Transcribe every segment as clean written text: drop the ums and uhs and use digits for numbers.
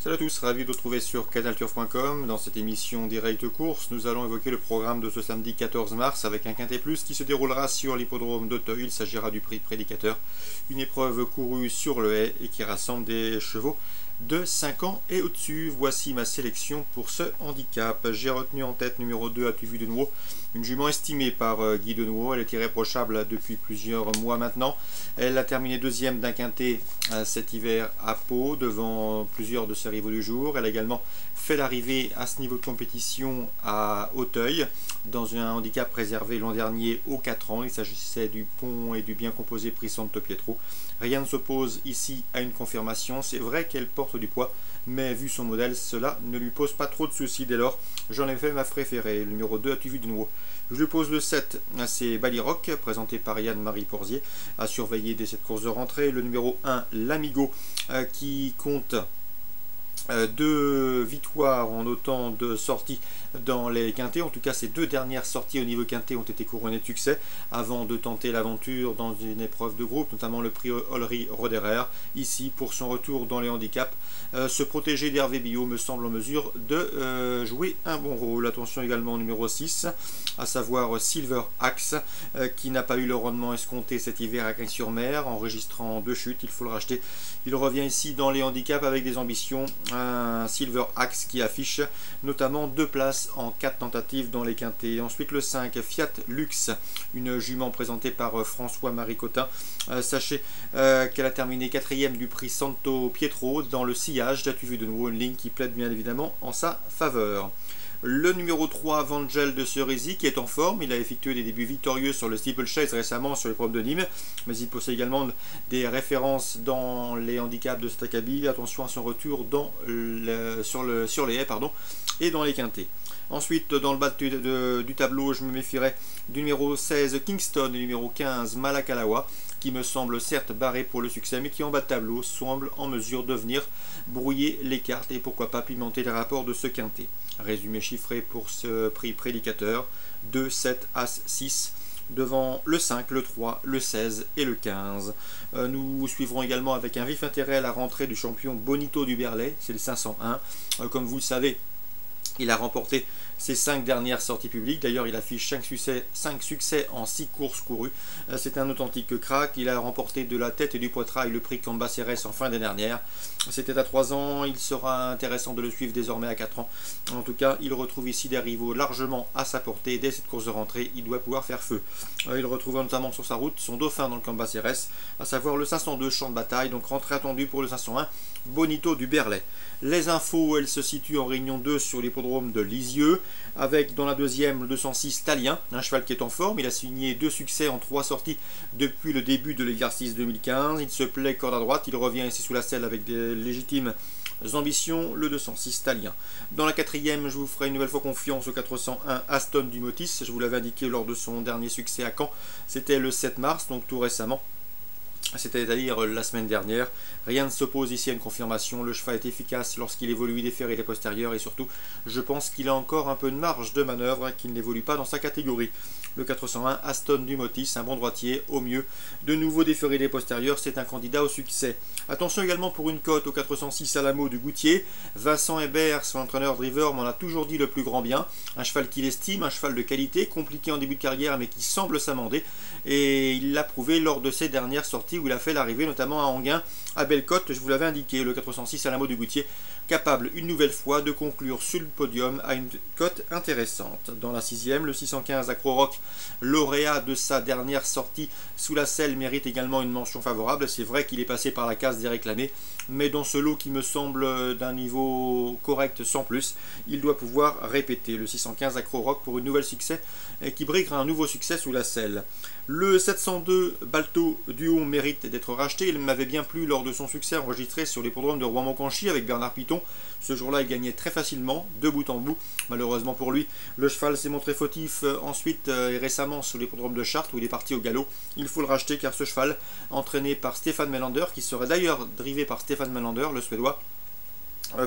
Salut à tous, ravi de vous retrouver sur canalturf.com. Dans cette émission Direct Course, nous allons évoquer le programme de ce samedi 14 mars avec un quintet plus qui se déroulera sur l'hippodrome d'Auteuil. Il s'agira du prix Prédicateur, une épreuve courue sur le haie et qui rassemble des chevaux de 5 ans et au-dessus. Voici ma sélection pour ce handicap. J'ai retenu en tête numéro 2 As-tu vu de nouveau, une jument estimée par Guy Denouveau. Elle est irréprochable depuis plusieurs mois maintenant. Elle a terminé deuxième d'un quintet cet hiver à Pau devant plusieurs de ses rivaux du jour. Elle a également fait l'arrivée à ce niveau de compétition à Auteuil dans un handicap réservé l'an dernier aux 4 ans. Il s'agissait du pont et du bien composé prix Santo Pietro. Rien ne s'oppose ici à une confirmation. C'est vrai qu'elle porte du poids, mais vu son modèle, cela ne lui pose pas trop de soucis. Dès lors, j'en ai fait ma préférée. Le numéro 2, As-tu vu de nouveau. Je lui pose le 7, c'est Balirock, présenté par Yann-Marie Porzier, à surveiller dès cette course de rentrée. Le numéro 1, l'Amigo, qui compte 2 victoires en autant de sorties dans les quintets. En tout cas, ces 2 dernières sorties au niveau quintet ont été couronnées de succès avant de tenter l'aventure dans une épreuve de groupe, notamment le prix Olry Roderer. Ici, pour son retour dans les handicaps, se protéger d'Hervé Billot me semble en mesure de jouer un bon rôle. Attention également au numéro 6, à savoir Silver Axe, qui n'a pas eu le rendement escompté cet hiver à Cagnes-sur-Mer, enregistrant 2 chutes, il faut le racheter. Il revient ici dans les handicaps avec des ambitions. Un Silver Axe qui affiche notamment 2 places en 4 tentatives dans les quintets. Ensuite le 5, Fiat Lux, une jument présentée par François-Marie Cotin. Sachez qu'elle a terminé 4e du prix Santo Pietro dans le sillage. As-tu vu de nouveau, une ligne qui plaide bien évidemment en sa faveur. Le numéro 3, Vangel de Cerisy, qui est en forme. Il a effectué des débuts victorieux sur le Steeplechase récemment sur l'épreuve de Nîmes, mais il possède également des références dans les handicaps de cet acabit. Attention à son retour sur les haies et dans les quintets. Ensuite, dans le bas du tableau, je me méfierais du numéro 16, Kingston, et du numéro 15, Malakalawa, qui me semble certes barré pour le succès, mais qui en bas de tableau semble en mesure de venir brouiller les cartes et pourquoi pas pimenter les rapports de ce quintet. Résumé chiffré pour ce prix Prédicateur: 2, 7, As, 6, devant le 5, le 3, le 16 et le 15. Nous suivrons également avec un vif intérêt la rentrée du champion Bonito du Berlay, c'est le 501. Comme vous le savez, il a remporté ses 5 dernières sorties publiques. D'ailleurs, il affiche 5 succès en 6 courses courues. C'est un authentique crack. Il a remporté de la tête et du poitrail le prix Cambacérès en fin d'année dernière. C'était à 3 ans. Il sera intéressant de le suivre désormais à 4 ans. En tout cas, il retrouve ici des rivaux largement à sa portée. Dès cette course de rentrée, il doit pouvoir faire feu. Il retrouve notamment sur sa route son dauphin dans le Cambacérès, à savoir le 502 Champ de Bataille. Donc rentrée attendue pour le 501 Bonito du Berlay. Les infos, elles se situent en réunion 2 sur l'hippodrome de Lisieux, avec dans la deuxième le 206 Talien, un cheval qui est en forme. Il a signé 2 succès en 3 sorties depuis le début de l'exercice 2015. Il se plaît corde à droite, il revient ici sous la selle avec des légitimes ambitions, le 206 Talien. Dans la quatrième, je vous ferai une nouvelle fois confiance au 401 Aston du Motis. Je vous l'avais indiqué lors de son dernier succès à Caen, c'était le 7 mars, donc tout récemment. C'est-à-dire la semaine dernière. Rien ne s'oppose ici à une confirmation. Le cheval est efficace lorsqu'il évolue des ferrés et des postérieurs, et surtout, je pense qu'il a encore un peu de marge de manœuvre, qu'il n'évolue pas dans sa catégorie. Le 401 Aston du Motis, un bon droitier, au mieux. De nouveau des ferrés et des postérieurs, c'est un candidat au succès. Attention également pour une cote au 406 Alamo du Goutier. Vincent Hébert, son entraîneur driver, m'en a toujours dit le plus grand bien. Un cheval qu'il estime, un cheval de qualité, compliqué en début de carrière, mais qui semble s'amender. Et il l'a prouvé lors de ses dernières sorties où il a fait l'arrivée notamment à Anguin, à Bellecote. Je vous l'avais indiqué, le 406 Alamo du Goutier, capable une nouvelle fois de conclure sur le podium à une cote intéressante. Dans la sixième, le 615 Acro-Rock, lauréat de sa dernière sortie sous la selle, mérite également une mention favorable. C'est vrai qu'il est passé par la case des réclamés, mais dans ce lot qui me semble d'un niveau correct sans plus, il doit pouvoir répéter. Le 615 Acro-Rock pour une nouvelle succès et qui briguera un nouveau succès sous la selle. Le 702 Balto Duo mérite d'être racheté. Il m'avait bien plu lors de son succès enregistré sur l'hippodrome de Rouen-Moncanchy avec Bernard Piton. Ce jour-là, il gagnait très facilement, de bout en bout. Malheureusement pour lui, le cheval s'est montré fautif ensuite et récemment sur l'hippodrome de Chartres où il est parti au galop. Il faut le racheter car ce cheval, entraîné par Stéphane Melander, qui serait d'ailleurs drivé par Stéphane Melander, le Suédois,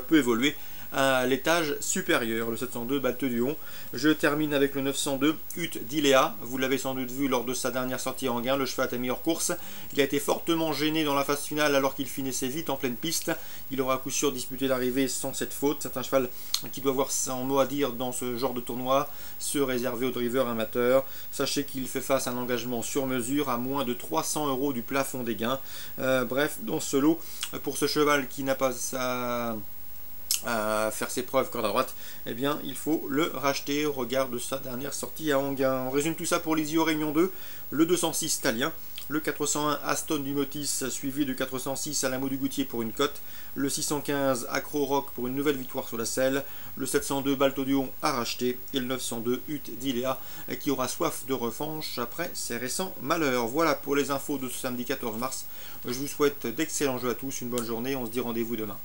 peut évoluer à l'étage supérieur, le 702 Balte du Hon. Je termine avec le 902 Ut d'Iléa. Vous l'avez sans doute vu lors de sa dernière sortie en gain, le cheval a mis hors course. Il a été fortement gêné dans la phase finale alors qu'il finissait vite en pleine piste. Il aura à coup sûr disputé l'arrivée sans cette faute. C'est un cheval qui doit avoir son mot à dire dans ce genre de tournoi, se réserver aux drivers amateurs. Sachez qu'il fait face à un engagement sur mesure à moins de 300 € du plafond des gains. Bref, dans ce lot, pour ce cheval qui n'a pas à faire ses preuves corde à droite, eh bien il faut le racheter au regard de sa dernière sortie à Anguin. On résume tout ça pour l'Isio Réunion 2, le 206 Talien, le 401 Aston du Motis suivi du 406 Alamo du Goutier pour une cote, le 615 Acro Rock pour une nouvelle victoire sur la selle, le 702 Balto du Hon à racheter et le 902 Ut d'Iléa qui aura soif de revanche après ses récents malheurs. Voilà pour les infos de ce samedi 14 mars. Je vous souhaite d'excellents jeux à tous, une bonne journée, on se dit rendez-vous demain.